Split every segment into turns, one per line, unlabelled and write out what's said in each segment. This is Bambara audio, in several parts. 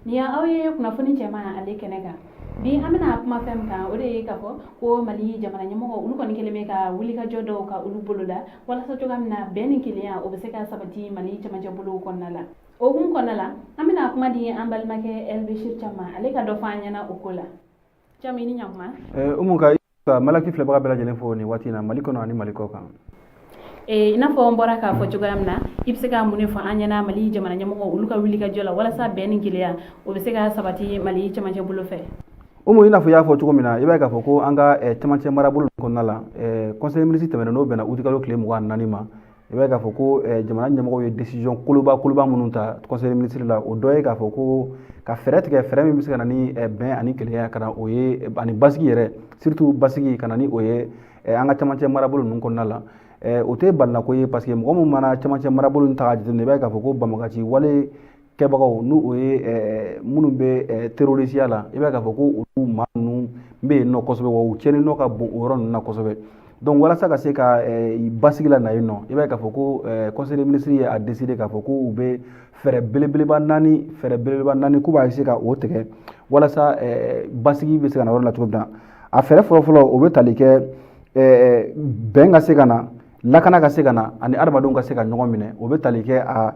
Ni ya auye kunnafoni cɛman ale kɛnɛ kan bi an bɛna kuma fɛn min kan o de ye k'a fɔ ko Mali jamana ɲɛmɔgɔ olu kɔni kɛlen bɛ ka wulikajɔ dɔw ka olu bolo la walasa cogoya min na bɛn ni kelenya o bɛ se ka sabati Mali cɛmancɛ bolo kɔnɔna la o hukumu kɔnɔna la an bɛna kuma di an balimakɛ Elbechir Cham ma ale ka dɔ fɔ an ɲɛna o ko la Cham i ni ɲantuma
Umu ka Malaki filɛbaga bɛɛ lajɛlen fo nin waati in na Mali kɔnɔ ani Mali kɔ kan
i n'a fɔ n bɔra k'a fɔ cogoya min na i bɛ se ka mun de fɔ an ɲɛna Mali jamana ɲɛmɔgɔ olu ka wulikajɔ la walasa bɛn ni kelenya o bɛ se ka sabati Mali cɛmancɛ bolo fɛ
Umu i n'a fɔ i y'a fɔ cogo min na i b'a ye k'a fɔ ko an ka cɛmancɛ marabolo kɔnɔna la conseil ministre tɛmɛnen n'o bɛnna utikalo tile 24 ma i b'a ye k'a fɔ ko jamana ɲɛmɔgɔw ye décision koloba minnu ta conseil ministre la o dɔ ye k'a fɔ ko ka fɛɛrɛ tigɛ fɛɛrɛ min bɛ se ka na ni bɛn ani kelenya ka na o ye ani basigi yɛrɛ surtout basigi ka na ni o ye an ka cɛmancɛ marabolo ninnu kɔnɔna la o tɛ balina ko ye parce que mɔgɔ min mana cɛmancɛ marabolo in ta k'a jateminɛ i b'a ye k'a fɔ ko banbagaci wale kɛbagaw n'u o ye minnu bɛ terrorisiya la i b'a ye k'a fɔ ko olu maa ninnu bɛ yen nɔ kosɛbɛ wa u tiɲɛni nɔ ka bon o yɔrɔ ninnu na kosɛbɛ donc walasa ka se ka basigi la na yen nɔ i b'a ye k'a fɔ ko conseil des ministres ye a décidé k'a fɔ ko u bɛ fɛɛrɛ belebeleba naani k'u b'a essayer ka o tigɛ walasa basigi bɛ se ka na yɔrɔ la cogo min na a fɛɛrɛ fɔlɔ o bɛ tali kɛ bɛn ka se ka na lakana ka se ka na ani adamadenw ka se ka ɲɔgɔn minɛ o bɛ tali kɛ a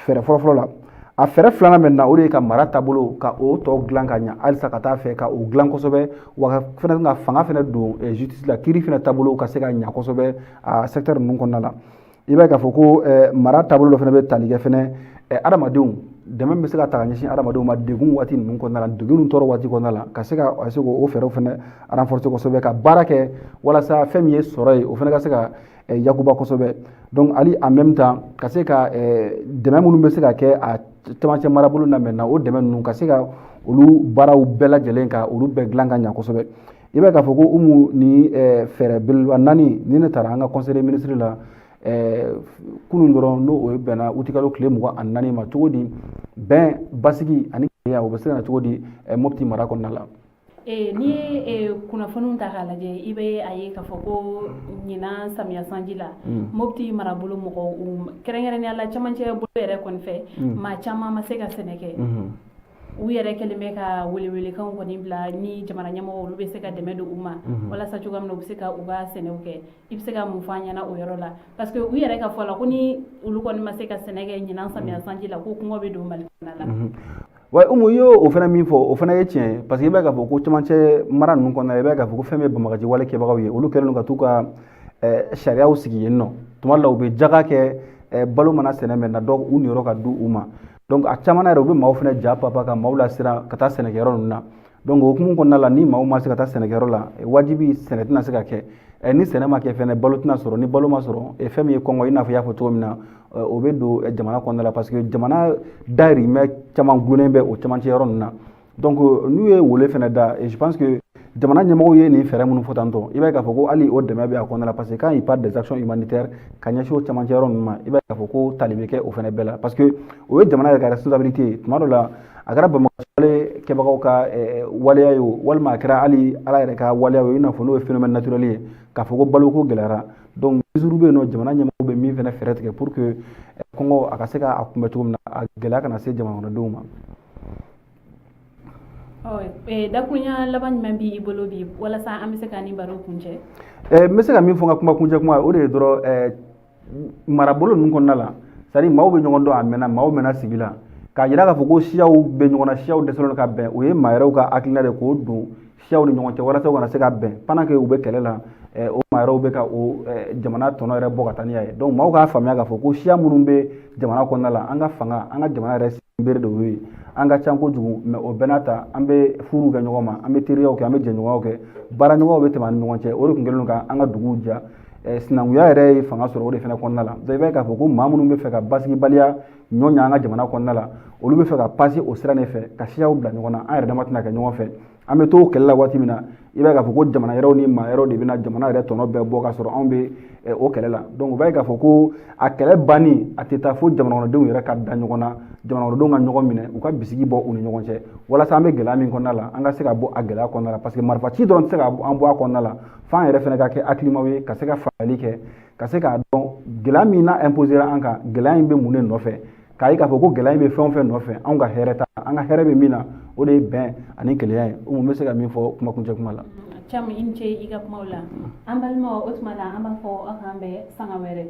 fɛɛrɛ fɔlɔ la a fɛɛrɛ filanan bɛ na o de ye ka mara taabolo ka o tɔ dilan ka ɲɛ halisa ka taa fɛ ka o dilan kosɛbɛ wa fɛnɛ ka fanga fɛnɛ don justice la kiiri fɛnɛ taabolo ka se ka ɲɛ kosɛbɛ a secteur ninnu kɔnɔna la i b'a ye k'a fɔ ko mara taabolo dɔ fɛnɛ bɛ tali kɛ fɛnɛ adamadenw dɛmɛ bɛ se ka ta ka ɲɛsin adamadenw ma degun waati ninnu kɔnɔna la degun tɔɔrɔ waati kɔnɔna la ka se k'o fɛɛrɛw fɛnɛ renforcer kosɛbɛ ka baara kɛ walasa fɛn min ye sɔrɔ ye o fɛnɛ ka se ka yakuba kosɛbɛ donc hali en même temps ka se ka dɛmɛ minnu bɛ se ka kɛ a cɛmancɛ marabolo na maintenant o dɛmɛ ninnu ka se ka olu baaraw bɛɛ lajɛlen ka olu bɛɛ dilan ka ɲɛ kosɛbɛ i b'a k'a fɔ ko Umu ni fɛɛrɛ belebeleba naani ni ne taara an ka conseil des ministres la kunun dɔrɔn n'o o bɛnna utikalo tile 24 ma cogo di bɛn basigi ani kelenya o bɛ se ka na cogo di Mopti mara kɔnɔna la
ni ye kunnafoniw ta k'a lajɛ i bɛ a ye k'a fɔ ko ɲinan samiya sanji la Mopti marabolo mɔgɔw kɛrɛnkɛrɛnnenya la cɛmancɛ bolo yɛrɛ kɔni fɛ maa caman ma se ka sɛnɛ kɛ u yɛrɛ kɛlen bɛ ka welewelekanw kɔni bila ni jamana ɲɛmɔgɔ olu bɛ se ka dɛmɛ don u ma walasa cogoya min na u bɛ se ka u ka sɛnɛw kɛ i bɛ se ka mun fɔ an ɲɛna o yɔrɔ la parce que u yɛrɛ ka fɔ la ko ni olu kɔni ma se ka sɛnɛ kɛ ɲinan samiya sanji la ko kɔngɔ bɛ don Mali kɔnɔna la
wa Umu i y'o fana min fɔ o fana ye tiɲɛ parce que i b'a k'a fɔ ko cɛmancɛ mara ninnu kɔnɔna la i b'a k'a fɔ ko fɛn bɛ banbagaci wale kɛbagaw ye olu kɛlen don ka t'u ka sariyaw sigi yen nɔ tuma dɔ la u bɛ jaga kɛ balo mana sɛnɛ mɛ na dɔw u niyɔrɔ ka di u ma donc a caman na yɛrɛ u bɛ maaw fana ja papa ka maaw lasiran ka taa sɛnɛkɛyɔrɔ ninnu na donc o hukumu kɔnɔna la ni maaw ma se ka taa sɛnɛkɛyɔrɔ la wajibi sɛnɛ tɛna se ka kɛ ni sɛnɛ ma kɛ fɛnɛ balo tɛna sɔrɔ ni balo ma sɔrɔ fɛn min ye kɔngɔ i n'a fɔ i y'a fɔ cogo min na o bɛ don jamana kɔnɔna la parce que jamana dahirimɛ caman gulonnen bɛ o cɛmancɛ yɔrɔ ninnu na donc n'u ye wele fɛnɛ da je pense que jamana ɲɛmɔgɔw ye nin fɛɛrɛ minnu fɔ tantɔ i b'a ye k'a fɔ ko hali o dɛmɛ bɛ a kɔnɔna la parce que quand il parle des actions humanitaires ka ɲɛsin o cɛmancɛ yɔrɔ ninnu ma i b'a ye k'a fɔ ko tali bɛ kɛ o fɛnɛ bɛɛ la parce que o ye jamana yɛrɛ ka responsabilité ye tuma dɔ la a kɛra banbagaci kɛbagaw ka waleya ye o walima a kɛra hali ala yɛrɛ ka waleya ye i n'a fɔ n'o ye phénomène naturel ye k'a fɔ ko baloko gɛlɛyara donc mesure bɛ yen nɔ jamana ɲɛmɔgɔw bɛ min fɛnɛ fɛɛrɛ tigɛ pour que kɔngɔ a ka se ka kunbɛ cogo min na a gɛlɛya kana se jamana kɔnɔdenw ma
dakurunya laban jumɛn b'i bolo bi walasa an bɛ se ka nin baro kuncɛ
n bɛ se ka min fɔ n ka kuma kuncɛ kuma o de ye dɔrɔn marabolo ninnu kɔnɔna la c'est à dire maaw bɛ ɲɔgɔn dɔn a mɛnna maaw mɛnna sigi la k'a jira k'a fɔ ko siyaw bɛ ɲɔgɔn na siyaw dɛsɛlen don ka bɛn o ye maa yɛrɛw ka hakilina de k'o don siyaw ni ɲɔgɔn cɛ walasa u kana se ka bɛn pendant que u bɛ kɛlɛ la o maa yɛrɛw bɛ ka o jamana tɔnɔ yɛrɛ bɔ ka taa ni y'a ye donc maaw k'a faamuya k'a fɔ ko siya minnu bɛ jamana kɔnɔna la an ka fanga an ka jamana yɛrɛ sinbere de y'o ye an ka can kojugu mais o bɛɛ n'a ta an bɛ furuw kɛ ɲɔgɔn ma an bɛ teriyaw kɛ an bɛ jɛɲɔgɔnyaw kɛ baaraɲɔgɔnw bɛ tɛmɛ an ni ɲɔgɔn cɛ o de tun kɛlen don ka an ka duguw ja sinankunya yɛrɛ ye fanga sɔrɔ o de fana kɔnɔna la donc i b'a ye k'a fɔ ko maa minnu bɛ fɛ ka basigibaliya ɲɔ ɲɛ an ka jamana kɔnɔna la olu bɛ fɛ ka passer o sira de fɛ ka siyaw bila ɲɔgɔn na an yɛrɛ dama tɛna kɛ ɲɔgɔn fɛ an bɛ to kɛlɛ la waati min na i b'a ye k'a fɔ ko jamana yɛrɛw ni maa yɛrɛw de bɛna jamana yɛrɛ tɔnɔ bɛɛ bɔ k'a sɔrɔ anw bɛ o kɛlɛ la donc u b'a ye k'a fɔ ko a kɛlɛ banni a tɛ taa fo jamana kɔnɔdenw yɛrɛ ka da ɲɔgɔn na jamana kɔnɔdenw ka ɲɔgɔn minɛ u ka bisigi bɔ u ni ɲɔgɔn cɛ walasa an bɛ gɛlɛya min kɔnɔna la an ka se ka bɔ a gɛlɛya kɔnɔna la parce que marifa ci dɔrɔn tɛ se ka an bɔ a kɔnɔna la f'an yɛrɛ fana ka kɛ hakilimaw ye ka se ka faamuyali kɛ ka se k'a dɔn gɛlɛya min n'a imposera an kan gɛlɛya in bɛ mun de nɔfɛ k'a ye k'a fɔ ko gɛlɛya bɛ fɛn o fɛn nɔfɛ anw ka hɛrɛ ta an ka hɛrɛ bɛ min na o de ye bɛn ani kelenya ye o mun bɛ se ka min fɔ kumakuncɛ kuma la.
Camu i ni ce i ka kumaw la an balimaw o tuma la an b'a fɔ aw k'an bɛn sanga wɛrɛ.